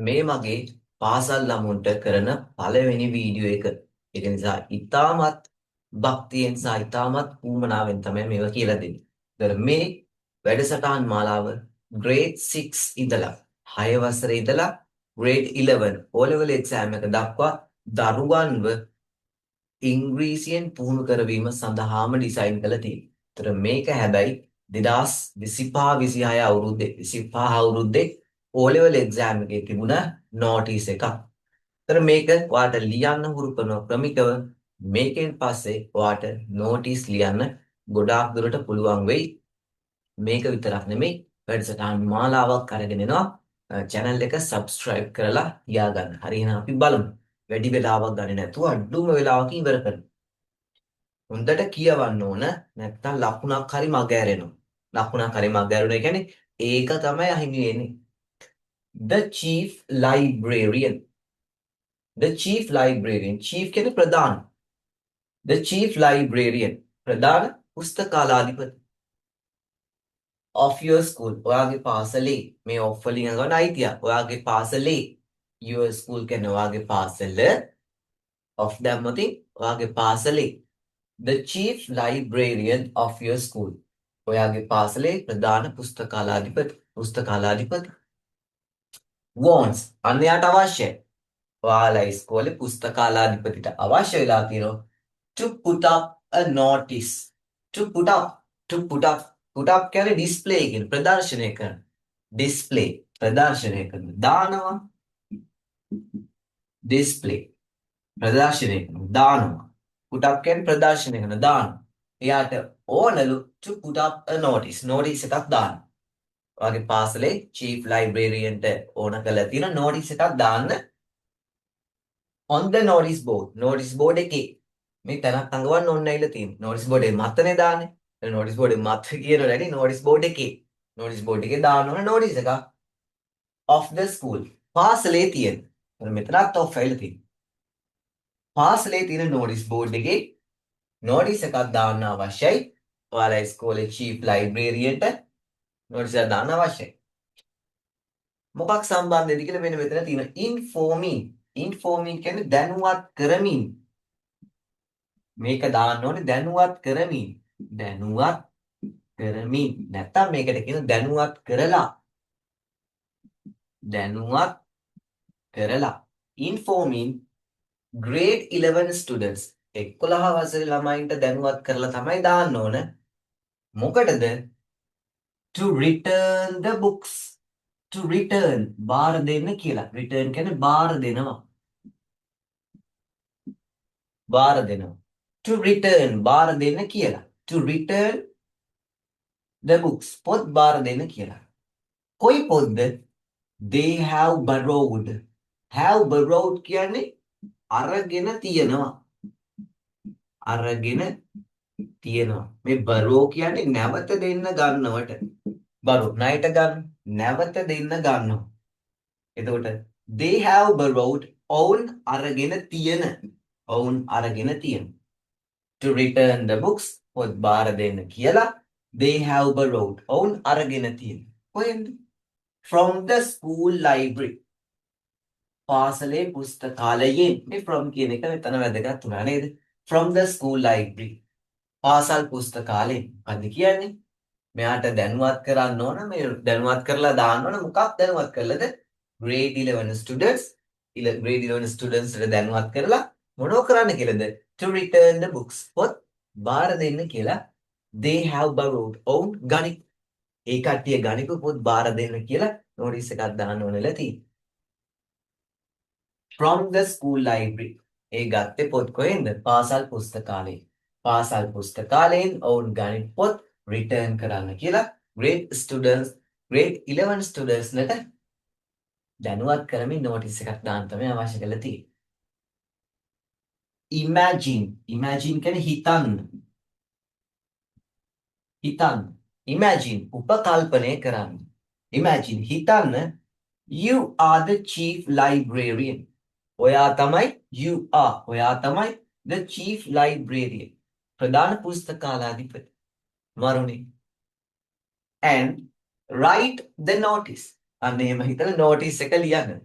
මේ මගේ පාසල් ළමුන්ට කරන පළවෙනි වීඩියෝ එක. ඒක නිසා ඉතාමත් භක්තියෙන් සහ ඉතාමත් ඌමනාවෙන් තමයි මේවා කියලා දෙන්නේ. ඒතර මේ වැඩසටහන් මාලාව grade 6 ඉඳලා 6 වසරේ ඉඳලා grade 11 O level exam එක දක්වා දරුවන්ව ඉංග්‍රීසියෙන් පුහුණු කරවීම සඳහාම ඩිසයින් කරලා තියෙනවා. ඒතර මේක හැබැයි 2025-26 අවුරුද්දේ 25 අවුරුද්දේ O level exam එකේ තිබුණ නෝටිස් එකක්. ඒතර මේක ඔයාලට ලියන්න හුරු කරන ක්‍රමිකව මේකෙන් පස්සේ ඔයාලට නෝටිස් ලියන්න ගොඩාක් දුරට පුළුවන් වෙයි. මේක විතරක් නෙමෙයි වැඩසටහන් මාලාවක් අරගෙන එනවා. channel එක subscribe කරලා තියාගන්න. හරි එහෙනම් අපි බලමු. වැඩි වෙලාවක් ගන්නේ නැතුව අඩුම වෙලාවක ඉවර කරමු. හොඳට කියවන්න ඕන නැත්නම් ලකුණක් හරි මග ඇරෙනවා. ලකුණක් හරි මග ඇරුණා කියන්නේ ඒක තමයි අහිමි වෙන්නේ. The chief librarian. The chief librarian. Chief කියන්නේ ප්‍රධාන. The chief librarian. ප්‍රධාන පුස්තකාලාධිපති of your school. ඔයාගේ පාසලේ මේ ඔෆ් වලින් ගන්න අයිතිය. ඔයාගේ පාසලේ your school කියන්නේ ඔයාගේ පාසල of දැම්මොත් ඔයාගේ පාසලේ the chief librarian of your school. ඔයාගේ පාසලේ ප්‍රධාන පුස්තකාලාධිපති wants අන්න යාට අවශ්‍යයි. ඔයාලා ඉස්කෝලේ පුස්තකාලාධිපතිට අවශ්‍ය වෙලා තියෙනවා to put up a notice. to put up කියන්නේ display කියන ප්‍රදර්ශනය කරන. display ප්‍රදර්ශනය කරන. දානවා display ප්‍රදර්ශනය කරන. දානවා. put up කියන්නේ ප්‍රදර්ශනය කරන දානවා. එයාට ඕනලු to put up a notice. notice එකක් දාන්න. ඔයාගේ පාසලේ chief librarianට ඕන කරලා තියෙන notice එකක් දාන්න on the notice board. notice board එකේ මේ තැනක් අඟවන්න ඕන නැයිලා තියෙනවා. notice board එකේ මතනේ දාන්නේ. notice board එකේ මත කියන නැටි notice board එකේ. notice board එකේ දාන්න ඕන notice එකක් of the school. පාසලේ තියෙන. මෙතනත් off වෙලා තියෙනවා. පාසලේ තියෙන notice board එකේ notice එකක් දාන්න අවශ්‍යයි. ඔයාලා ඉස්කෝලේ chief librarianට notice එකක් දාන්න අවශ්‍යයි. මොකක් සම්බන්ධද කියලා මෙන්න මෙතන තියෙනවා informing. informing කියන්නේ දැනුවත් කරමින්. මේක දාන්න ඕනේ දැනුවත් කරමින්. දැනුවත් කරමින්. නැත්තම් මේකට කියන දැනුවත් කරලා. දැනුවත් කරලා. informing grade 11 students 11 වසරේ ළමයින්ට දැනුවත් කරලා තමයි දාන්න ඕන. මොකටද? to return the books. to return බාර දෙන්න කියලා. return කියන්නේ බාර දෙනවා. බාර දෙනවා. to return බාර දෙන්න කියලා. to return the books පොත් බාර දෙන්න කියලා. කොයි පොත්ද? they have borrowed. have borrowed කියන්නේ අරගෙන තියනවා. අරගෙන තියනවා. මේ borrow කියන්නේ නැවත දෙන්න ගන්නවට. borrow ණයට ගන්න නැවත දෙන්න ගන්නවා. එතකොට they have borrowed own අරගෙන තියෙන. own අරගෙන තියෙන. to return the books පොත් බාර දෙන්න කියලා they have borrowed own අරගෙන තියෙන. කොහෙන්ද? from the school library. පාසලේ පුස්තකාලයෙන්. මේ from කියන එක මෙතන වැදගත් උනා නේද? from the school library. පාසල් පුස්තකාලයෙන්. මොකද්ද කියන්නේ? මෙයාට දැනුවත් කරන්න ඕන මේ දැනුවත් කරලා දාන්න ඕන මොකක් දැනුවත් කරලාද? grade 11 students grade 11 students ට දැනුවත් කරලා මොනව කරන්න කියලාද? to return the books පොත් බාර දෙන්න කියලා they have borrowed own ගණිත. ඒ කට්ටිය ගණිත පොත් බාර දෙන්න කියලා notice එකක් දාන්න ඕනෙලා තියෙනවා. from the school library ඒ ගත්තේ පොත් කොහෙන්ද? පාසල් පුස්තකාලයෙන්. පාසල් පුස්තකාලයෙන් ඔවුන් ගණිත පොත් return කරන්න කියලා grade 11 students නට දැනුවත් කරමින් notice එකක් දාන්න තමයි අවශ්‍ය කරලා තියෙන්නේ. imagine කියන්නේ හිතන්න. imagine උපකල්පනය කරන්න. imagine හිතන්න you are the chief librarian. ඔයා තමයි ඔයා තමයි the chief librarian. ප්‍රධාන පුස්තකාලාධිපති. මරුනේ. and write the notice. අන්න එහෙම හිතලා notice එක ලියන්න.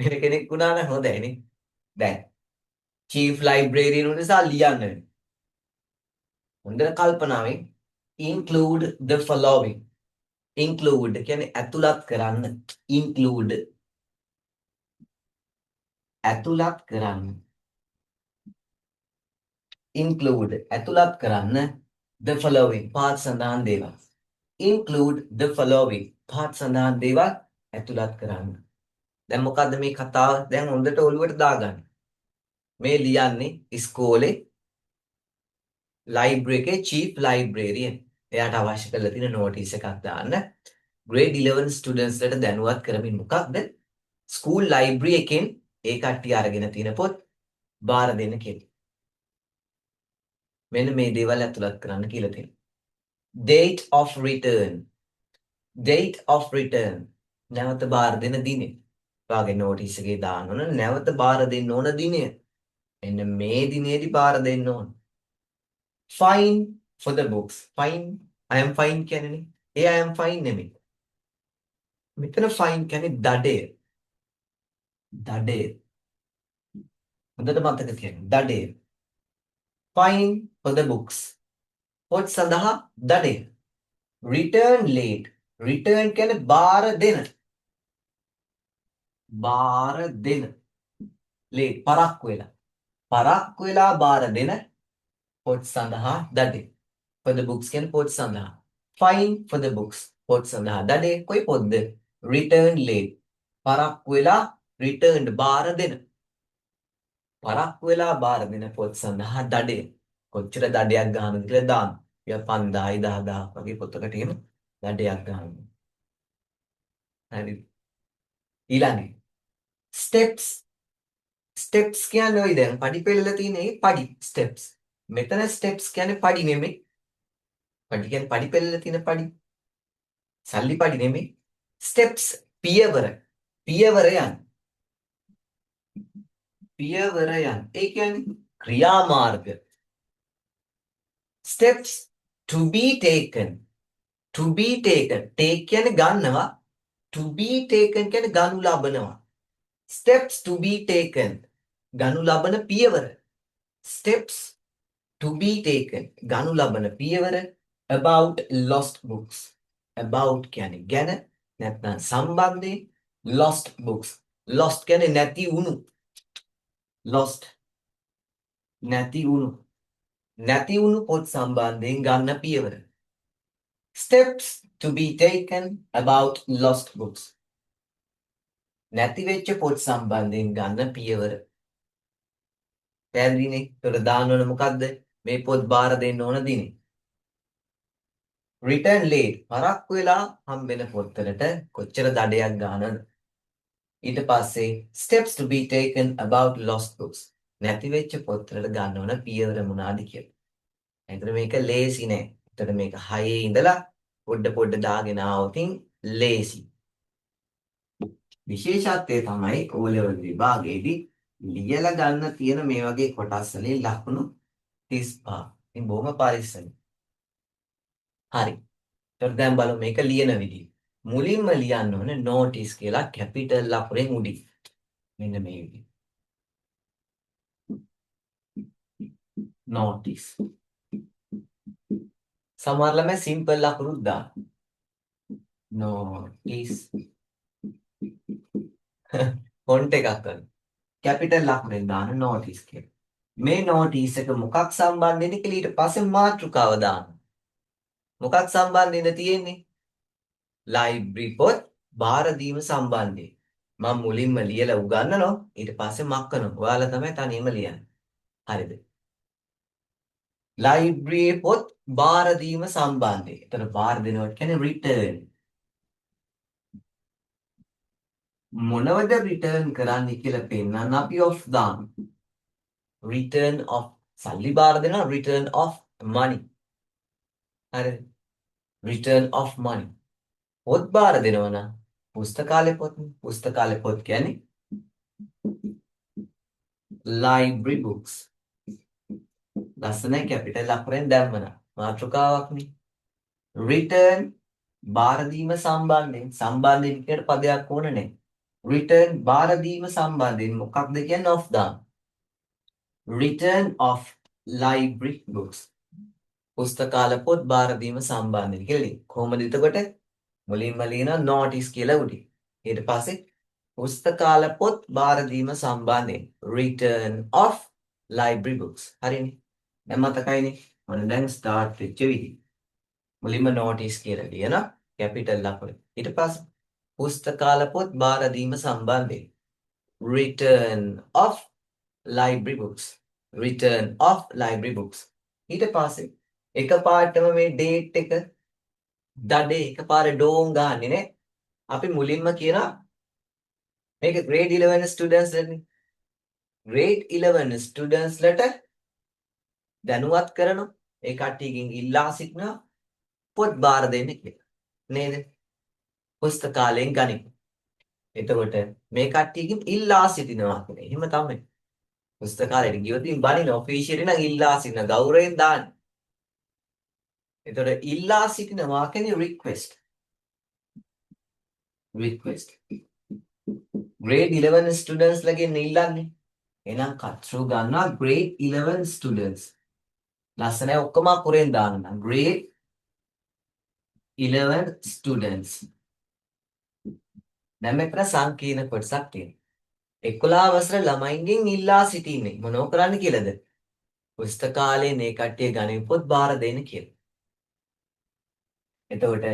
වෙන කෙනෙක් වුණා නම් හොඳයිනේ. දැන් චීෆ් ලයිබ්‍රේරියන් නිසා ලියන්න වෙනවා. හොඳට කල්පනාවෙන් include the following. include කියන්නේ ඇතුළත් කරන්න. include ඇතුළත් කරන්න. include ඇතුළත් කරන්න the following පාත් සඳහන් දේවල්. include the following පාත් සඳහන් දේවල් ඇතුළත් කරන්න. දැන් මොකද්ද මේ කතාව? දැන් හොඳට ඔළුවට දාගන්න. මේ ලියන්නේ ඉස්කෝලේ ලයිබ්‍රරි එකේ චීෆ් ලයිබ්‍රේරියන්. එයාට අවශ්‍ය කරලා තියෙන නෝටිස් එකක් දාන්න. grade 11 ස්ටුඩන්ට්ස් ලට දැනුවත් කරමින් මොකක්ද? ස්කූල් ලයිබ්‍රරි එකෙන් ඒ කට්ටිය අරගෙන තියෙන පොත් බාර දෙන්න කියලා. මෙන්න මේ දේවල් ඇතුළත් කරන්න කියලා තියෙනවා. date of return. date of return. නැවත බාර දෙන දිනය. වාගේ නෝටිස් එකේ දාන්න ඕන නැවත බාර දෙන්න ඕන දිනය. එන්න මේ දිනේදී බාර දෙන්න ඕන. fine for the books. fine I am fine කියන්නේ ඒ I am fine නෙමෙයි. මෙතන fine කියන්නේ දඩය. දඩය. හොඳට මතක තියාගන්න. දඩය. fine for the books. පොත් සඳහා දඩය. return late. return කියන්නේ බාර දෙන. බාර දෙන. late පරක්කු වෙලා. පරක්කු වෙලා බාර දෙන පොත් සඳහා දඩේ. for the books කියන්නේ පොත් සඳහා. fine for the books. පොත් සඳහා දඩේ. කොයි පොත්ද? return late. පරක්කු වෙලා returned බාර දෙන. පරක්කු වෙලා බාර දෙන පොත් සඳහා දඩේ. කොච්චර දඩයක් ගන්නද කියලා දාන්න. ය 5000 10000 වගේ පොතකට එහෙම දඩයක් ගන්න. හරි. ඊළඟට steps. steps කියන්නේ ඔය දැන් පඩි පෙළල තියෙන ඒ පඩි steps. මෙතන steps කියන්නේ පඩි නෙමෙයි. පඩි කියන්නේ පඩි පෙළල තියෙන පඩි. සල්ලි පඩි නෙමෙයි. steps පියවර. පියවර යන. පියවර යන. ඒ කියන්නේ ක්‍රියාමාර්ග. steps to be taken. to be taken. take කියන්නේ ගන්නවා. to be taken කියන්නේ ගනු ලබනවා. steps to be taken. ගනු ලබන පියවර. steps to be taken. ගනු ලබන පියවර about lost books. about කියන්නේ ගැන නැත්නම් සම්බන්ධයෙන් lost books. lost කියන්නේ නැති වුණු. lost නැති වුණු. නැති වුණු පොත් සම්බන්ධයෙන් ගන්න පියවර. steps to be taken about lost books. නැති වෙච්ච පොත් සම්බන්ධයෙන් ගන්න පියවර. පැහැදිලිනේ? ඒතර දාන්න ඕන මොකද්ද? මේ පොත් බාර දෙන්න ඕන දිනේ. return late. පරක්කු වෙලා හම්බෙන පොත්වලට කොච්චර දඩයක් ගන්නද? ඊට පස්සේ steps to be taken about lost books. නැති වෙච්ච පොත්වලට ගන්න ඕන පියවර මොනවාද කියලා. ඒතර මේක ලේසි නෑ. ඒතර මේක 6 ඉඳලා පොඩ දාගෙන ආවොතින් ලේසි. විශේෂත්වය තමයි O level විභාගයේදී ලියලා ගන්න තියෙන මේ වගේ කොටස් වලින් ලකුණු 35. ඉතින් බොහොම පරිස්සමෙන්. හරි. ඒත් දැන් බලමු මේක ලියන විදිහ. මුලින්ම ලියන්න ඕනේ notice කියලා කැපිටල් ලකුණෙන් උඩින්. මෙන්න මේ විදිහ. notice. සමහර ළමයි සිම්පල් ලකුණුත් දාන. notice. ෆොන්ට් එකක් ගන්න. කැපිටල් ලකුණෙන් දාන notice කියලා. මේ notice එක මොකක් සම්බන්ධද කියලා ඊට පස්සේ මාතෘකාව දාන්න. මොකක් සම්බන්ධද තියෙන්නේ? ලයිබ්‍රරි පොත් බාර දීම සම්බන්ධයෙන්. මම මුලින්ම ලියලා උගන්වනවා ඊට පස්සේ මක් කරනවා. ඔයාලා තමයි තනියම ලියන්නේ. හරිද? ලයිබ්‍රරි පොත් බාර දීම සම්බන්ධයෙන්. එතන බාර දෙනවට කියන්නේ return. මොනවද return කරන්නේ කියලා පෙන්නන්න අපි of දාන්න. return of සල්ලි බාර දෙනවා return of money. හරිද? return of money. පොත් බාර දෙනවා නම් පුස්තකාලේ පොත්. පුස්තකාලේ පොත් කියන්නේ library books. ලස්සනයි කැපිටල් ලකුණෙන් දැම්මන. මාතෘකාවක් නේ. return බාර දීම සම්බන්ධයෙන්. සම්බන්ධයෙන් කියන පදයක් ඕන නැහැ. return බාර දීම සම්බන්ධයෙන් මොකක්ද කියන්නේ of දාන්න. return of library books. පුස්තකාල පොත් බාර දීම සම්බන්ධයෙන් කියලා ලියන්න. කොහොමද එතකොට? මුලින්ම ලියනවා notice කියලා උඩින්. ඊට පස්සේ පුස්තකාල පොත් බාර දීම සම්බන්ධයෙන් return of library books. හරිනේ. දැන් මතකයිනේ. මොන දැන් start වෙච්ච විදිහ. මුලින්ම notice කියලා ලියනවා capital ලකුණ. ඊට පස්සේ පුස්තකාල පොත් බාර දීම සම්බන්ධයෙන් return of library books. return of library books. ඊට පස්සේ එකපාරටම මේ date එක දඩේ එකපාරේ ඩෝන් ගන්නෙ නේ. අපි මුලින්ම කියනවා මේක grade 11 students ලනේ. grade 11 students ලට දැනුවත් කරනවා. ඒ කට්ටියකින් ඉල්ලා සිටිනවා පොත් බාර දෙන්න කියලා. නේද? පුස්තකාලයෙන් ගනිමු. එතකොට මේ කට්ටියකින් ඉල්ලා සිටිනවා කියන්නේ. එහෙම තමයි. පුස්තකාලයට ගියොත් බණින ඔෆිෂියලි නම් ඉල්ලා සිටින ගෞරවයෙන් දාන්න. එතකොට ඉල්ලා සිටිනවා කියන්නේ request. request. grade 11 students ලගෙන් ඉල්ලන්නේ. එහෙනම් කතරු ගන්නවා grade 11 students. ලස්සනයි ඔක්කොම අකුරෙන් දාන්න. grade 11 students. දැන් මෙතන සංකීර්ණ කොටසක් තියෙනවා. 11 වසර ළමයින්ගෙන් ඉල්ලා සිටින්නේ මොනෝ කරන්න කියලාද? පුස්තකාලේ මේ කට්ටිය ගණන් පොත් බාර දෙන්න කියලා. එතකොට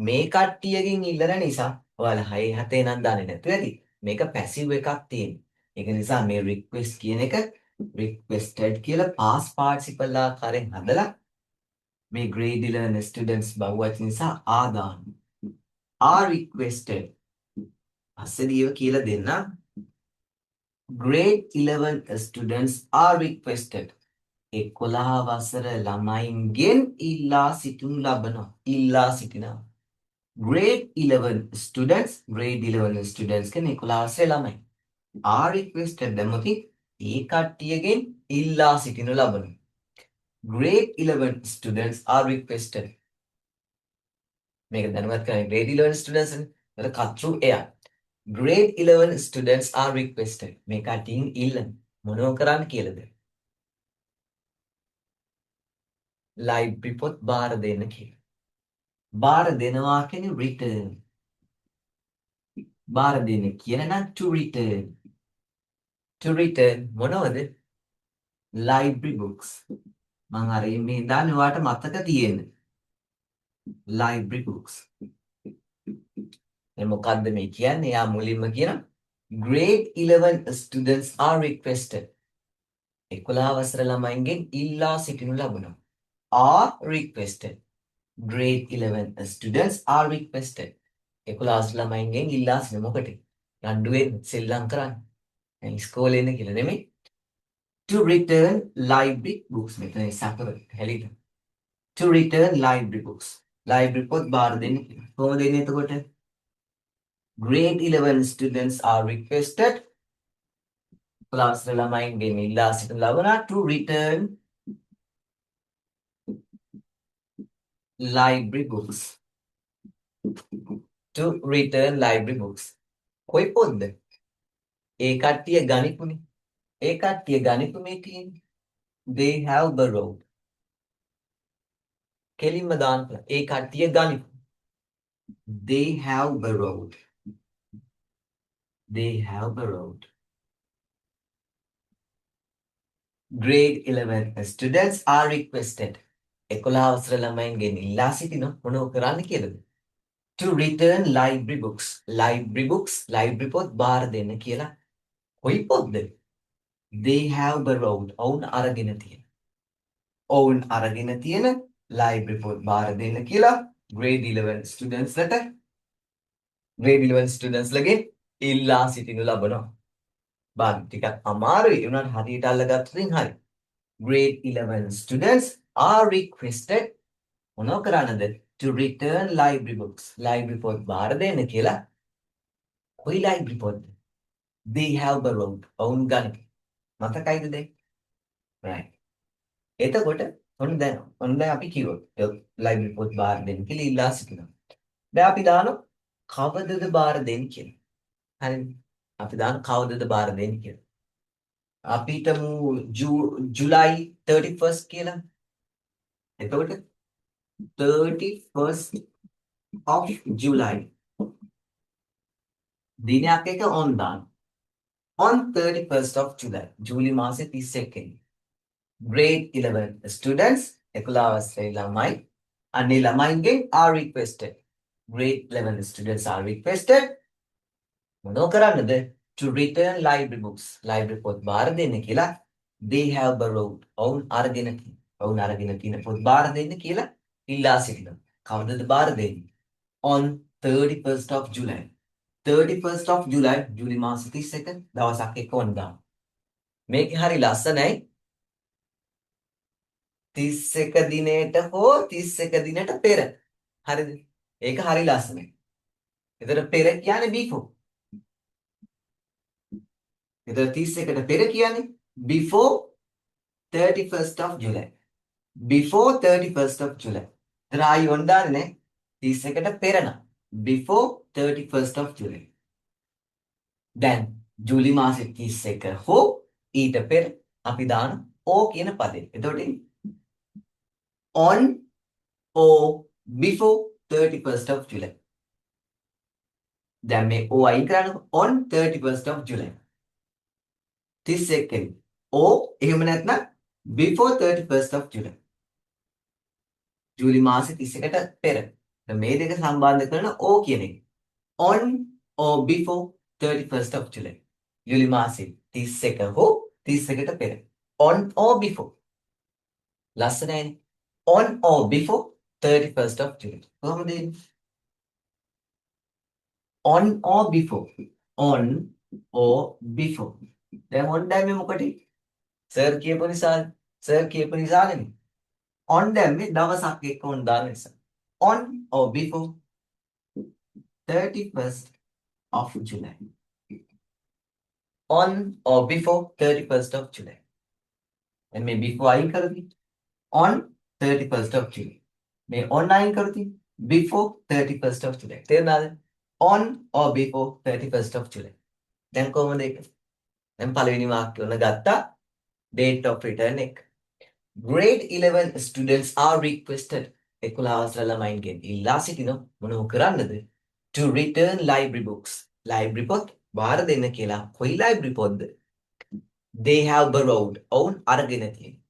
මේ කට්ටියකින් ඉල්ලන නිසා ඔයාලා 6 7 නම් දන්නේ නැතු ඇති. මේක පැසිව් එකක් තියෙන. ඒක නිසා මේ request කියන එක requested කියලා past participle ආකාරයෙන් හදලා මේ grade 11 students බහුවචන නිසා ආදාන. are requested. අස්සදීව කියලා දෙන්න. grade 11 students are requested. 11 වසර ළමයින්ගෙන් ඉල්ලා සිටිනු ලබනවා. ඉල්ලා සිටිනවා. grade 11 students කියන්නේ 11 වසරේ ළමයි. are requested දැම්මොත් ඒ කට්ටියගෙන් ඉල්ලා සිටිනු ලබනවා. grade 11 students are requested. මේක දැනුවත් කරන්නේ grade 11 students නේ. ඒක කතරු එයා. grade 11 students are requested. මේ කට්ටියන් ඉල්ලන මොනව කරන්න කියලාද? library පොත් බාර දෙන්න කියලා. බාර දෙනවා කියන්නේ return. බාර දෙන්න කියන නම් to return. to return මොනවද? library books. මම අර මේ දාන්නේ ඔයාලට මතක තියෙන. library books. මේ මොකද්ද මේ කියන්නේ? යා මුලින්ම කියන grade 11 students are requested. 11 වසර ළමයින්ගෙන් ඉල්ලා සිටිනු ලබනවා. are requested. grade 11 students are requested. 11 වසර ළමයින්ගෙන් ඉල්ලා සිටින මොකටද? රණ්ඩුවේ සෙල්ලම් කරන්න. ඉස්කෝලේ ඉන්න කියලා නෙමෙයි. to return library books. මෙතන සකර හැලිලා. to return library books. library පොත් බාර දෙන්න කියලා. කොහොමද දෙන්නේ එතකොට? grade 11 students are requested. class ළමයින්ගෙන් ඉල්ලා සිටින ලබනවා to return library books. to return library books. කොයි පොත්ද? ඒ කට්ටිය ගණිතුනේ. ඒ කට්ටිය ගණිතු මේ තියෙන්නේ. they have borrowed. කෙලින්ම දාන්න. ඒ කට්ටිය ගණිතු. they have borrowed. they have borrowed. grade 11 students are requested. 11 වසර ළමයින්ගෙන් ඉල්ලා සිටින මොනව කරන්න කියලාද? to return library books. library books library පොත් බාර දෙන්න කියලා. කොයි පොත්ද? they have borrowed. ඔවුන් අරගෙන තියෙන. ඔවුන් අරගෙන තියෙන library පොත් බාර දෙන්න කියලා grade 11 students ලට grade 11 students ලගේ ඉල්ලා සිටිනු ලබනවා. බාන් ටිකක් අමාරුයි. ඒ උනාට හරියට අල්ලගත්තොත් හරි. grade 11 students are requested මොනව කරන්නද? to return library books. library පොත් බාර දෙන්න කියලා. කොයි library පොත්ද? they have borrowed. ඔවුන් ගන්න. මතකයිද දැන්? right. එතකොට ඔන්න දැන් අපි කිව්වොත් library පොත් බාර දෙන්න කියලා ඉල්ලා සිටිනවා. දැන් අපි දානවා කවදද බාර දෙන්න කියලා. හරිද? අපි දාන කවදද බාර දෙන්නේ කියලා. අපි හිතමු ජූලයි 31st කියලා. එතකොට 31st of July දිනයක් එක on දාන්න. On 31st of July ජූලි මාසේ 31 වෙනි. Grade 11 students 11 වසරේ ළමයි අනේ ළමයින්ගෙන් are requested. Grade 11 students are requested මොනෝ කරන්නද? To return library books. library පොත් බාර දෙන්න කියලා they have borrowed. ඔවුන් අරගෙන තියෙන පොත් බාර දෙන්න කියලා ඉල්ලා සිටිනවා. කවදද බාර දෙන්නේ? On 31st of July. 31st of July ජූලි මාස 31 දවසක් එක වන්දා. මේක හරි ලස්සනයි. 31 දිනේට හෝ 31 දිනට පෙර. හරිද? ඒක හරි ලස්සනයි. එතන පෙර කියන්නේ before. එතන 31ට පෙර කියන්නේ before 31st of July. Before 31st of July. එතන ආයි වන්දානේ 31ට පෙර නම් before 31st of July. දැන් ජූලි මාසේ 31 හෝ ඊට පෙර අපි දාන O කියන පදේ. එතකොට on or before 31st of July. දැන් මේ O අයින් කරන්න on 31st of July. 31 O එහෙම නැත්නම් before 31st of July. ජූලි මාසේ 31ට පෙර. මේ දෙක සම්බන්ධ කරන O කියන එක. On or before 31st of July. ජූලි මාසේ 31 හෝ 31ට පෙර. On or before. ලස්සනයි. On or before 31st of July. කොහොමද? On or before. On or before. දැන් on දැම්මේ මොකටද? සර් කියපු නිසානේ. On දැම්මේ දවසක් එක්ක on දාන නිසා. On or before 31st of July. On or before 31st of July. And may before I करती on 31st of July. May on I करती before 31st of July. तेरना on or before 31st of July. Then කොහොමද ඒක? දැන් පළවෙනි වාක්‍යය උන ගත්තා. Date of return එක. Grade 11 students are requested. 11 වසර ළමයින්ගෙන් ඉල්ලා සිටිනවා මොනව කරන්නද? To return library books. library පොත් බාර දෙන්න කියලා. කොයි library පොත්ද? They have borrowed. ඔවුන් අරගෙන තියෙනවා.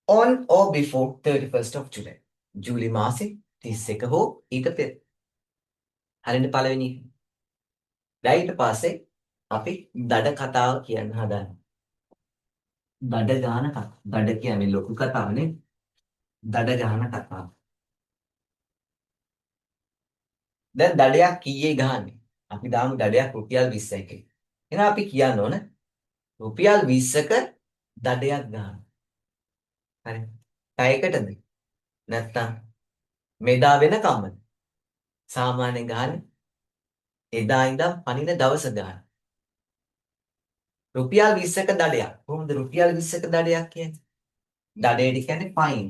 On or before 31st of July. ජූලි මාසේ 31 හෝ ඊට පෙර. හරියට පළවෙනි. ඊට පස්සේ අපි දඩ කතාව කියන්න හදන්නේ. දඩ ගාන කතාව. දඩ කියන්නේ ලොකු කතාවනේ. දඩ ගාන කතාව. දැන් දඩයක් කීයේ ගහන්නේ? අපි දාමු දඩයක් රුපියල් 20යි කියලා. එහෙනම් අපි කියන්න ඕන රුපියල් 20ක දඩයක් ගන්න. හරි. පැයකටද? නැත්තම් මෙදා වෙනකම්ද? සාමාන්‍යයෙන් ගහන්නේ එදා ඉඳන් පනින දවස ගන්න. රුපියල් 20ක දඩයක්. කොහොමද රුපියල් 20ක දඩයක් කියන්නේ? දඩේට කියන්නේ ෆයින්.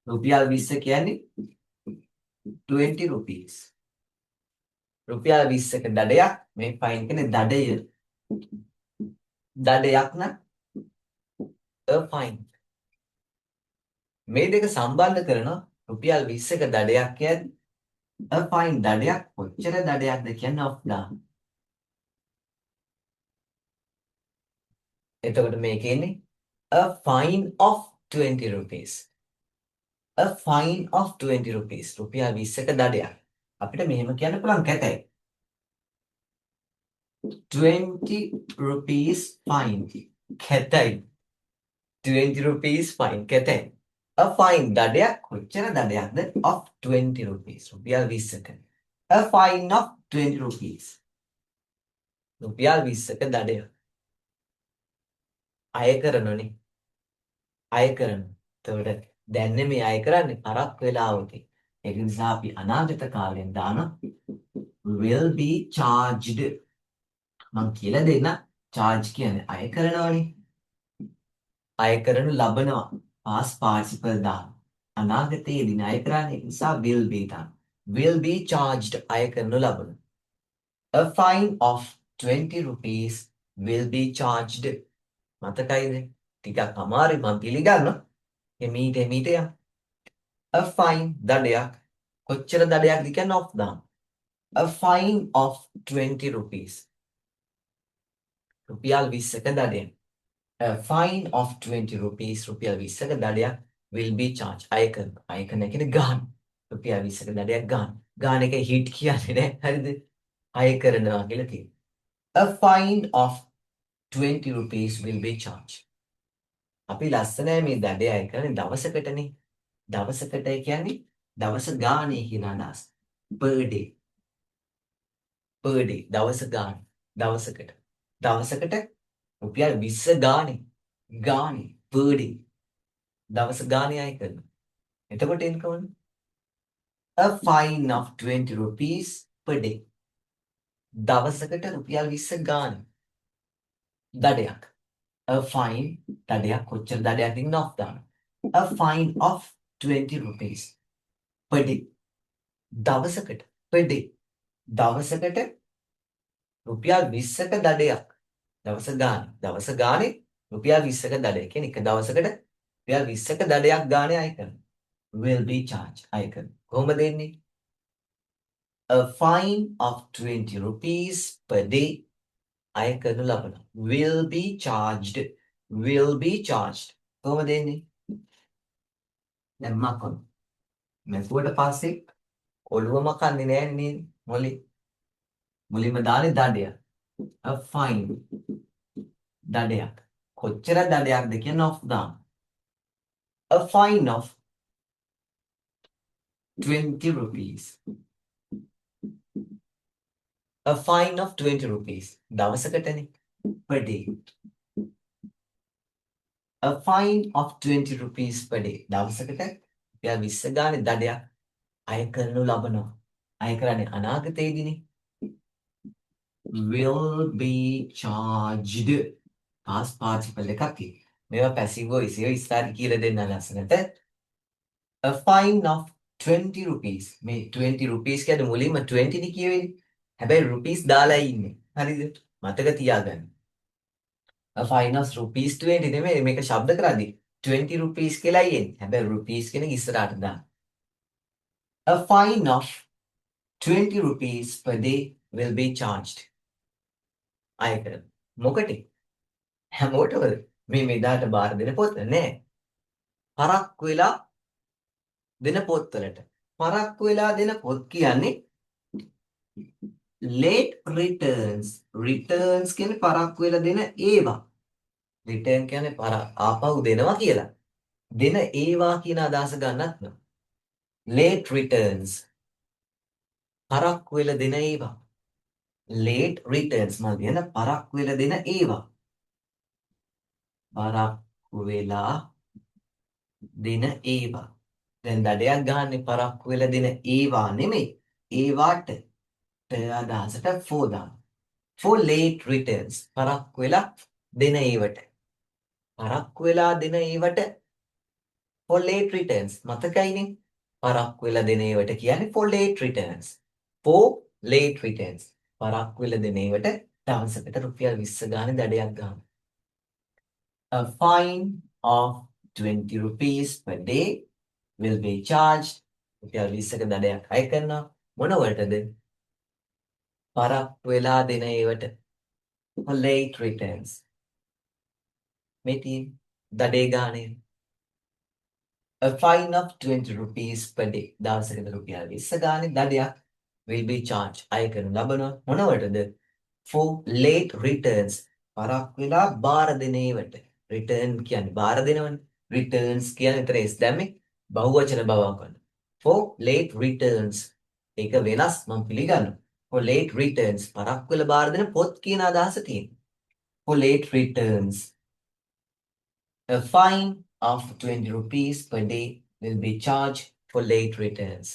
රුපියල් 20 කියන්නේ 20 rupees. රුපියල් 20ක දඩයක් මේ ෆයින් කියන්නේ දඩය. දඩයක් නම් a fine. මේ දෙක සම්බන්ධ කරනවා රුපියල් 20ක දඩයක් කියන්නේ a fine දඩයක් කොච්චර දඩයක්ද කියන්නේ of දාන්න. එතකොට මේකේ ඉන්නේ a fine of 20 rupees. A fine of 20 rupees. රුපියල් 20ක දඩයක්. අපිට මෙහෙම කියන්න පුළුවන් කැතයි. 20 rupees fine. කැතයි. 20 rupees fine කැතයි. A fine දඩයක් කොච්චර දඩයක්ද of 20 rupees. රුපියල් 20ක. A fine of 20 rupees. රුපියල් 20ක දඩයක්. අය කරනෝනේ. අය කරන. එතකොට දැන් මේ අය කරන්නේ පරක් වෙලාවකදී. ඒක නිසා අපි අනාගත කාලෙන් දාන will be charged. මම කියලා දෙන්න charge කියන්නේ අය කරනවනේ. අය කරනු ලබනවා. past participle දාන. අනාගතයේදී අය කරන්නේ නිසා will be දාන. will be charged අය කරනු ලබන. A fine of 20 rupees will be charged. මතකයිද? ටිකක් අමාරුයි මම පිළිගන්නවා. එමීට යන්න. A fine දඩයක්. කොච්චර දඩයක්ද කියන්නේ off දාන්න. A fine of 20 rupees. රුපියල් 20ක දඩයක්. A fine of 20 rupees රුපියල් 20ක දඩයක් will be charged. අය කරනවා. අය කරන කියන්නේ ගන්න. රුපියල් 20ක දඩයක් ගන්න. ගන්න එක හිට් කියන්නේ නෑ. හරිද? අය කරනවා කියලා තියෙනවා. A fine of 20 rupees will be charged. අපි ලස්සනයි මේ දඩය අය කරන්නේ දවසකටනේ. දවසකට කියන්නේ දවස ගානේ කියන අදහස. Per day. Per day. දවස ගාන. දවසකට. දවසකට රුපියල් 20 ගානේ. ගානේ. Per day. දවස ගානේ අය කරනවා. එතකොට එන්න කොහොමද? A fine of 20 rupees per day. දවසකට රුපියල් 20 ගාන. දඩයක්. A fine දඩයක් කොච්චර දඩයක් දින්න off දාන්න. A fine of 20 rupees per day. දවසකට per day. දවසකට රුපියල් 20ක දඩයක්. දවස ගාන. දවස ගානේ රුපියල් 20ක දඩය. කියන්නේ එක දවසකට රුපියල් 20ක දඩයක් ගානේ අය කරනවා. Will be charged අය කරනවා. කොහොමද දෙන්නේ? A fine of 20 rupees per day අය කරනු ලබන. Will be charged. Will be charged. කොහොමද දෙන්නේ? දැන් මකන. මැසුවට පස්සේ ඔළුව මකන්නේ නෑනේ නේද? මුලින්ම දාන්නේ දඩය. A fine දඩයක්. කොච්චර දඩයක්ද කියන off දාන්න. A fine of 20 rupees. A fine of 20 rupees. දවසකටනේ. Per day. A fine of 20 rupees per day. දවසකට රුපියල් 20 ගානේ දඩයක් අය කරනු ලබනවා. අය කරන්නේ අනාගතයේදීනේ. Will be charged. past participle එකක් තියෙනවා. මේවා passive voice එක ඉස්සරහ කියලා දෙන්න ලස්සනට. A fine of 20 rupees. මේ 20 rupees කියන්නේ මුලින්ම 20 නේ කියවෙන්නේ. හැබැයි rupees දාලා ඉන්නේ. හරිද? මතක තියාගන්න. A fine of rupees 20 නෙමෙයි මේක ශබ්ද කරද්දී 20 rupees කියලා එන්නේ. හැබැයි rupees කියන එක ඉස්සරහට දාන්න. A fine of 20 rupees per day will be charged. අය කරන. මොකටද? හැමෝටම මේ මෙදාට බාර දෙන පොත නෑ. පරක්කු වෙලා දෙන පොත්වලට. පරක්කු වෙලා දෙන පොත් කියන්නේ late returns. returns කියන්නේ පරක්කු වෙලා දෙන ඒවා. return කියන්නේ ආපහු දෙනවා කියලා. දෙන ඒවා කියන අදහස ගන්නත් නෝ. late returns. පරක්කු වෙලා දෙන ඒවා. late returns මම කියන පරක්කු වෙලා දෙන ඒවා. පරක්කු වෙලා දෙන ඒවා. දැන් දඩයක් ගන්න පරක්කු වෙලා දෙන ඒවා නෙමෙයි. ඒවාට අදහසට for දාන්න. for late returns. පරක්කු වෙලා දෙන ඒවට. පරක්කු වෙලා දෙන ඒවට for late returns. මතකයිනේ? පරක්කු වෙලා දෙන ඒවට කියන්නේ for late returns. for late returns. පරක්කු වෙලා දෙන ඒවට දවසකට රුපියල් 20 ගානේ දඩයක් ගන්න. A fine of 20 rupees per day will be charged. රුපියල් 20ක දඩයක් අය කරනවා. මොන වලටද? පරක්කු වෙලා දෙන ඒවට. for late returns. මේ තියෙන දඩේ ගානේ. A fine of 20 rupees per day. දවසකට රුපියල් 20 ගානේ දඩයක් will be charged. අය කරන ලබනවා. මොන වලටද? for late returns. පරක්කු වෙලා බාර දෙන ඒවට. return කියන්නේ බාර දෙනවනේ. returns කියන්නේ විතර s දැම්මේ බහුවචන බවක් ගන්න. for late returns. ඒක වෙනස් මම පිළිගන්නවා. for late returns පරක්කු වෙලා බාර දෙන පොත් කියන අදහස තියෙනවා. for late returns. A fine of 20 rupees per day will be charged for late returns.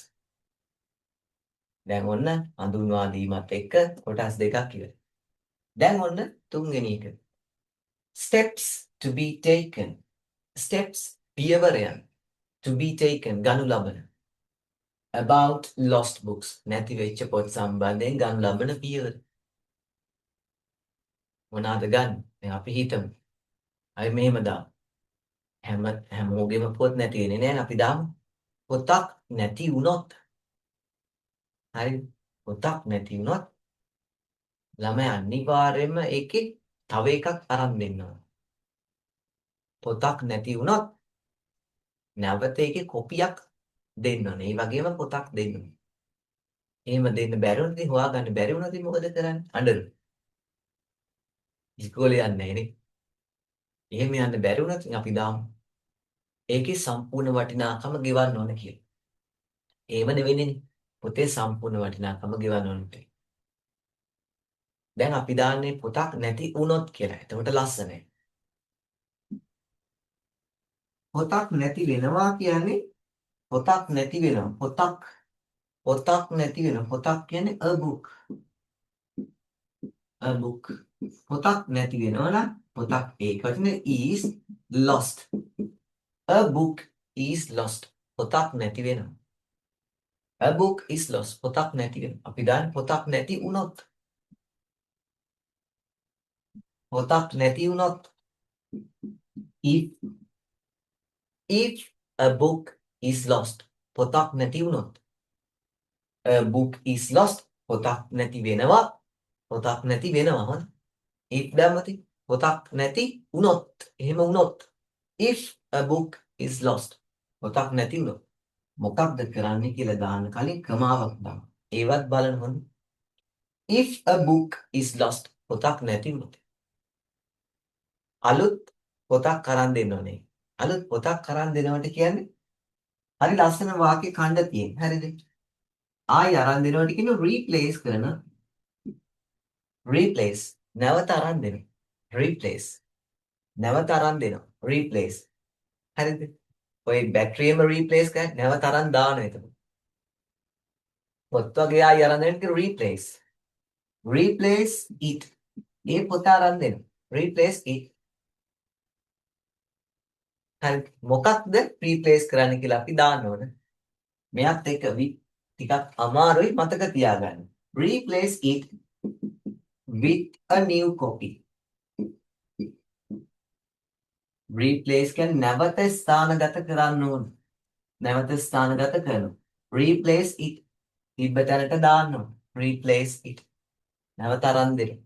දැන් ඔන්න හඳුන්වා දීමත් එක්ක කොටස් දෙකක් ඉවරයි. දැන් ඔන්න තුන්වෙනි එක. Steps to be taken. Steps පියවරයන් to be taken ගනු ලබන. about lost books. නැති වෙච්ච පොත් සම්බන්ධයෙන් ගන්න ලබන පියවර. මොනවාද ගන්න? දැන් අපි හිතමු. අය මෙහෙම දාමු. හැමෝගෙම පොත් නැති වෙන්නේ නැහැ. අපි දාමු. පොතක් නැති වුණොත් හරි පොතක් නැති වුණොත් ළමයා අනිවාර්යයෙන්ම ඒකේ තව එකක් අරන් දෙන්න ඕන. පොතක් නැති වුණොත් නැවත ඒකේ කොපියක් දෙන්න ඕනේ. ඒ වගේම පොතක් දෙන්න ඕනේ. එහෙම දෙන්න බැරි වුණොත් ඉතින් හොයාගන්න බැරි වුණොත් ඉතින් මොකද කරන්නේ? අඬන. ඉස්කෝලේ යන්නේ නැහැ නේ. එහෙම යන්න බැරි වුණොත් ඉතින් අපි දාමු. ඒකේ සම්පූර්ණ වටිනාකම ගෙවන්න ඕන කියලා. ඒව නෙවෙයිනේ. පොතේ සම්පූර්ණ වටිනාකම ගෙවන්න ඕන කියලා. දැන් අපි දාන්නේ පොතක් නැති වුණොත් කියලා. එතකොට ලස්සනයි. පොතක් නැති වෙනවා කියන්නේ පොතක් නැති වෙනවා. පොතක් නැති වෙනවා. පොතක් කියන්නේ a book. a book. පොතක් නැති වෙනවා නම් පොතක් ඒක වචනේ is lost. a book is lost. පොතක් නැති වෙනවා. a book is lost. පොතක් නැති වෙනවා. අපි දාන්නේ පොතක් නැති වුණොත්. පොතක් නැති වුණොත් if a book is lost. පොතක් නැති වුණොත් a book is lost. පොතක් නැති වෙනවා. පොතක් නැති වෙනවා. හරි. if දැම්මති පොතක් නැති වුණොත්. එහෙම වුණොත් if a book is lost. පොතක් නැති වුණොත් මොකක්ද කරන්නේ කියලා දාන්න කලින් ක්‍රමාවක් දාන්න. ඒවත් බලන්න ඕනේ. if a book is lost. පොතක් නැති වුණොත් අලුත් පොතක් අරන් දෙන්න ඕනේ. අලුත් පොතක් අරන් දෙනවට කියන්නේ හරි ලස්සන වාක්‍ය ඛණ්ඩ තියෙන. හරිද? ආයි අරන් දෙනවට කියන replace කරන replace නැවත අරන් දෙන. replace නැවත අරන් දෙනවා. replace හරිද? ඔය බැටරියම replace කරලා නැවත අරන් දානවා එතකොට. පොත් වගේ ආයි අරන් දෙන්න කියන replace. replace it. ඒ පොත අරන් දෙනවා. replace it. හරි මොකක්ද replace කරන්න කියලා අපි දාන්න ඕන. මෙයත් එක ටිකක් අමාරුයි මතක තියාගන්න. replace it with a new copy. replace කියන්නේ නැවත ස්ථානගත කරන්න ඕන. නැවත ස්ථානගත කරනවා. replace it තිබ්බ තැනට දාන්න ඕන. replace it නැවත අරන් දෙන්න.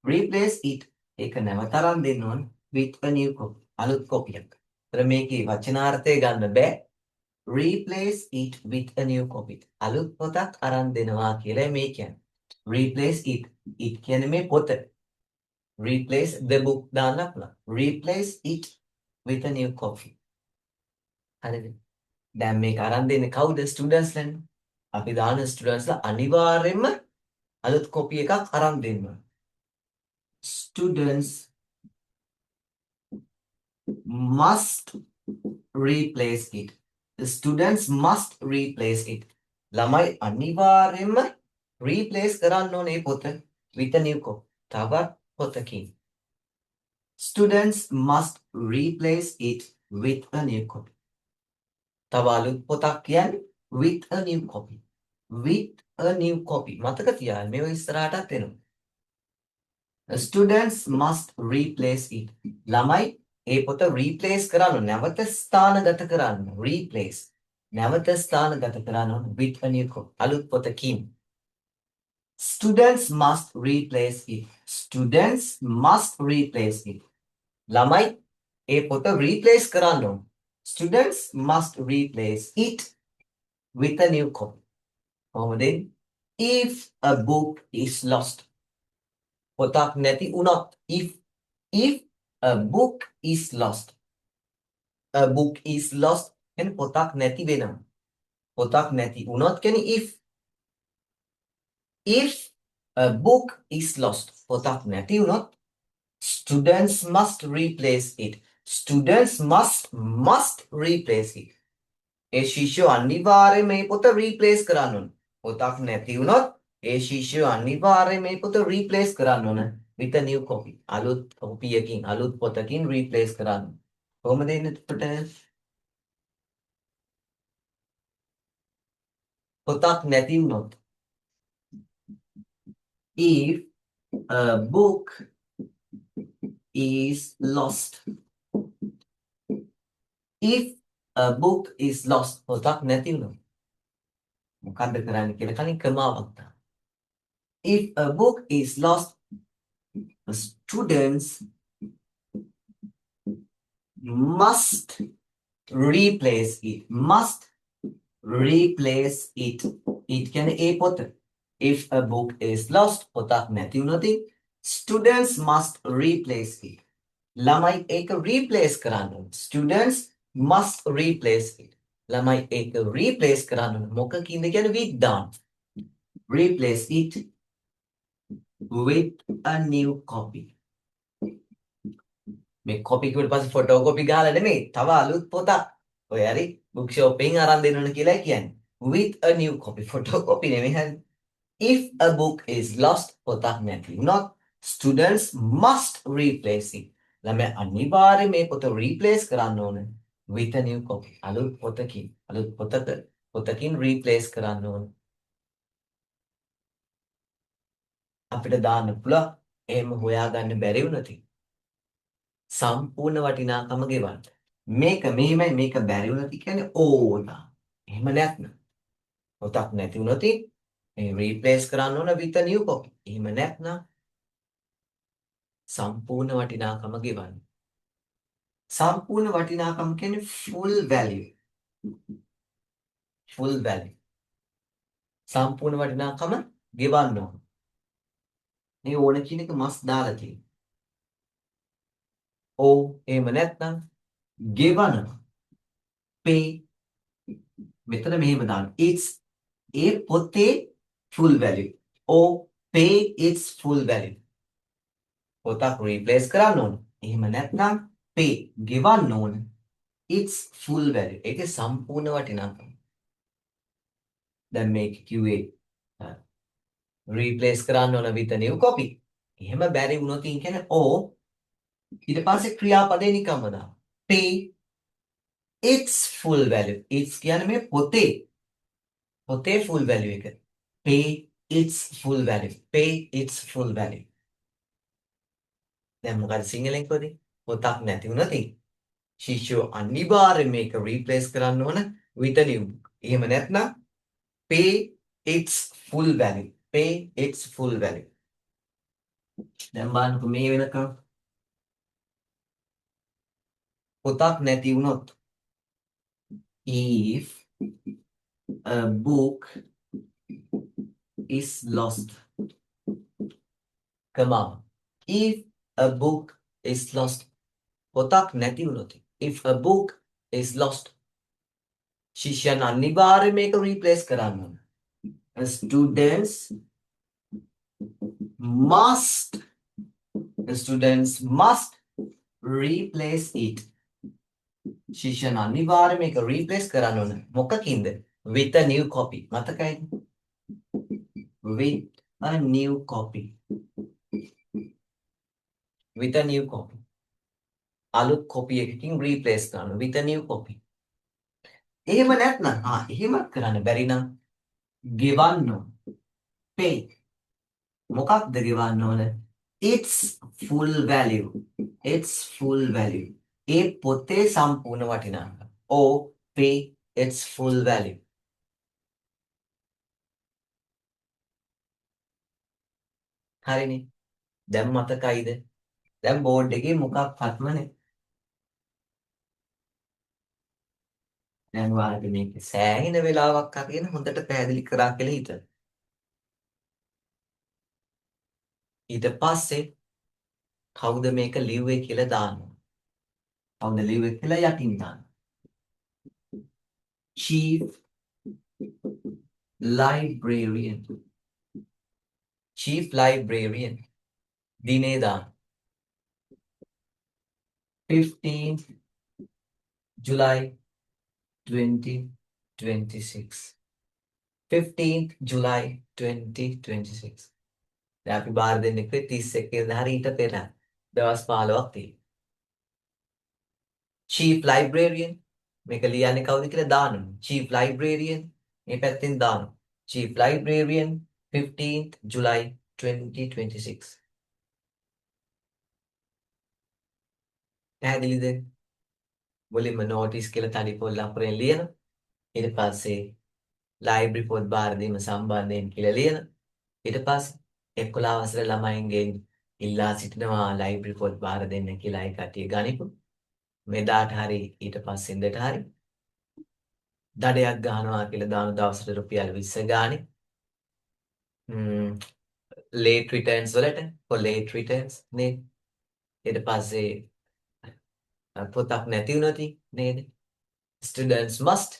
replace it ඒක නැවත අරන් දෙන්න ඕන with a new copy. අලුත් කොපියක්. ඒතර මේකේ වචනාර්ථය ගන්න බෑ. replace it with a new copy. අලුත් පොතක් අරන් දෙනවා කියලා මේ කියන්නේ. replace it. it කියන්නේ මේ පොත. replace the book දාන්න පුළුවන්. replace it with a new copy. හරිද? දැන් මේක අරන් දෙන්නේ කවුද? ස්ටුඩන්ට්ස් ලනේ. අපි දාන ස්ටුඩන්ට්ස්ලා අනිවාර්යයෙන්ම අලුත් කොපි එකක් අරන් දෙන්න. students must replace it. The students must replace it. ළමයි අනිවාර්යයෙන්ම replace කරන්න ඕනේ පොත with a new copy. තවත් පොතකින්. Students must replace it with a new copy. තව අලුත් පොතක් කියන්නේ with a new copy. with a new copy. මතක තියාගන්න මේව ඉස්සරහටත් එනවා. Students must replace it. ළමයි ඒ පොත replace කරන්න නැවත ස්ථානගත කරන්න. replace නැවත ස්ථානගත කරන්න with a new copy. අලුත් පොතකින්. Students must replace it. Students must replace it. ළමයි ඒ පොත replace කරන්න ඕන. Students must replace it with a new copy. කොහොමද? If a book is lost. පොතක් නැති වුණොත් if a book is lost. A book is lost කියන්නේ පොතක් නැති වෙනවා. පොතක් නැති වුණොත් කියන්නේ if a book is lost. පොතක් නැති වුණොත් students must replace it. Students must replace it. ඒ ශිෂ්‍යෝ අනිවාර්යයෙන් මේ පොත replace කරන්න ඕන. පොතක් නැති වුණොත් ඒ ශිෂ්‍යෝ අනිවාර්යයෙන් මේ පොත replace කරන්න ඕන with a new copy. අලුත් කොපියකින් අලුත් පොතකින් replace කරන්න. කොහොමද එන්නේ එතකොට? පොතක් නැති වුණොත්. If a book is lost. If a book is lost. පොතක් නැති වුණොත්. මොකද්ද කරන්න කියලා කලින් ක්‍රමාවක් තමයි. If a book is lost, the students must replace it. Must replace it. It කියන්නේ ඒ පොත. If a book is lost, පොතක් නැති වුණොත් students must replace it. ළමයි ඒක replace කරන්න ඕන. Students must replace it. ළමයි ඒක replace කරන්න ඕන. මොකකින්ද කියන්නේ with දාන්න. Replace it with a new copy. මේ copy කිව්වට පස්සේ photocopy ගහලා නෙමෙයි. තව අලුත් පොතක්. ඔය හරි bookshop එකෙන් අරන් දෙන්න ඕන කියලා කියන්නේ. With a new copy. Photocopy නෙමෙයි හරි. If a book is lost, පොතක් නැති වුණොත් students must replace it. ළමයි අනිවාර්යයෙන් මේ පොත replace කරන්න ඕන with a new copy. අලුත් පොතකින්. අලුත් පොතකින් replace කරන්න ඕන. අපිට දාන්න පුළුවන් එහෙම හොයාගන්න බැරි වුණොත් සම්පූර්ණ වටිනාකම ගෙවන්න. මේක මෙහෙමයි මේක බැරි වුණොත් කියන්නේ ඕන. එහෙම නැත්නම් පොතක් නැති වුණොත් මේ replace කරන්න ඕන with a new copy. එහෙම නැත්නම් සම්පූර්ණ වටිනාකම ගෙවන්න. සම්පූර්ණ වටිනාකම කියන්නේ full value. full value. සම්පූර්ණ වටිනාකම ගෙවන්න ඕන. මේ ඕන කියන එක මස් දාලා තියෙනවා. ඕ එහෙම නැත්නම් ගෙවනවා. pay මෙතන මෙහෙම දාන්න. it's ඒ පොතේ full value. or pay its full value. පොතක් replace කරන්න ඕන. එහෙම නැත්නම් pay ගෙවන්න ඕන. its full value. ඒකේ සම්පූර්ණ වටිනාකම. දැන් මේක කිව්වේ replace කරන්න ඕන with a new copy. එහෙම බැරි වුණොත් කියන්නේ or ඊට පස්සේ ක්‍රියාපදේ නිකම්ම දාන්න. pay its full value. its කියන්නේ මේ පොතේ full value එක. pay its full value. pay its full value. දැන් මොකද සිංහලෙන් කොහොමද? පොතක් නැති වුණොත් ශිෂ්‍යෝ අනිවාර්යයෙන් මේක replace කරන්න ඕන with a new book. එහෙම නැත්නම් pay its full value. pay its full value. දැන් බලන්නකො මේ වෙනකම් පොතක් නැති වුණොත් if a book is lost. Come on. If a book is lost. පොතක් නැති වුණොත් if a book is lost. ශිෂ්‍යයන් අනිවාර්යයෙන් මේක replace කරන්න ඕන. Students must replace it. ශිෂ්‍යයන් අනිවාර්යයෙන් මේක replace කරන්න ඕන. මොකකින්ද? with a new copy. මතකයිද? with a new copy. with a new copy. අලුත් copy එකකින් replace කරන්න with a new copy. එහෙම නැත්නම් එහෙමත් කරන්න බැරි නම් ගෙවන්න ඕන. pay. මොකක්ද ගෙවන්න ඕන? its full value. its full value. ඒ පොතේ සම්පූර්ණ වටිනාකම. or pay its full value. හරිනේ. දැන් මතකයිද? දැන් බෝඩ් එකේ මොකක්වත්ම නැහැ. දැන් ඔයාලට මේක සෑහෙන වෙලාවක් අරගෙන හොඳට පැහැදිලි කරා කියලා හිතන්න. ඊට පස්සේ කවුද මේක ලිව්වේ කියලා දාන්න. කවුද ලිව්වේ කියලා යටින් දාන්න. Chief Librarian. Chief Librarian. දිනේ දාන්න. 15th July 2026. 15th July 2026. දැන් අපි බාර දෙන්නේ 31 වෙනිදා හරි ඊට පෙර දවස් 15ක් තියෙනවා. Chief Librarian මේක ලියන්නේ කවුද කියලා දාන්න. Chief Librarian මේ පැත්තෙන් දානවා. Chief Librarian 15th July 2026. පැහැදිලිද? මුලින්ම notice කියලා තනි පොල් අකුරෙන් ලියනවා. ඊට පස්සේ library පොත් බාර දීම සම්බන්ධයෙන් කියලා ලියනවා. ඊට පස්සේ 11 වසර ළමයින්ගෙන් ඉල්ලා සිටිනවා library පොත් බාර දෙන්න කියලා ඒ කටිය ගනිපු. මෙදාට හරි ඊට පස්සෙන්දට හරි දඩයක් ගහනවා කියලා දාන දවසට රුපියල් 20 ගානේ. late returns වලට for late returns නේද? ඊට පස්සේ පොතක් නැති වුණොත් නේද? Students must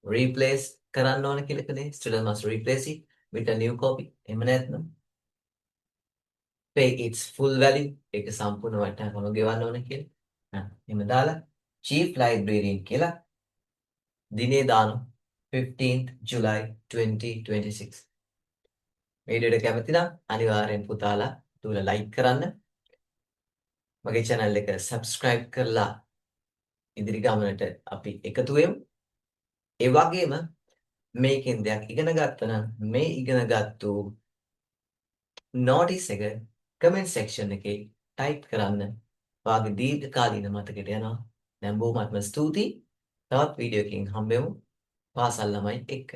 replace කරන්න ඕන කියලා කනේ. Students must replace it with a new copy. එහෙම නැත්නම් pay its full value. ඒක සම්පූර්ණ වටිනාකම ගෙවන්න ඕන කියලා. එහෙම දාලා chief librarian කියලා දිනේ දානවා 15th July 2026. වීඩියෝට කැමති නම් අනිවාර්යෙන් පුතාලා දුවලා ලයික් කරන්න. මගේ channel එක subscribe කරලා ඉදිරි ගමනට අපි එකතු වෙමු. ඒ වගේම මේකෙන් දෙයක් ඉගෙන ගත්තා නම් මේ ඉගෙනගත්තු notice එක comment section එකේ type කරන්න. වාගේ දීර්ඝකාලීන මතකයට යනවා. දැන් බොහොමත්ම ස්තුතියි. තවත් වීඩියෝ එකකින් හම්බෙමු. පාසල් ළමයි එක්ක.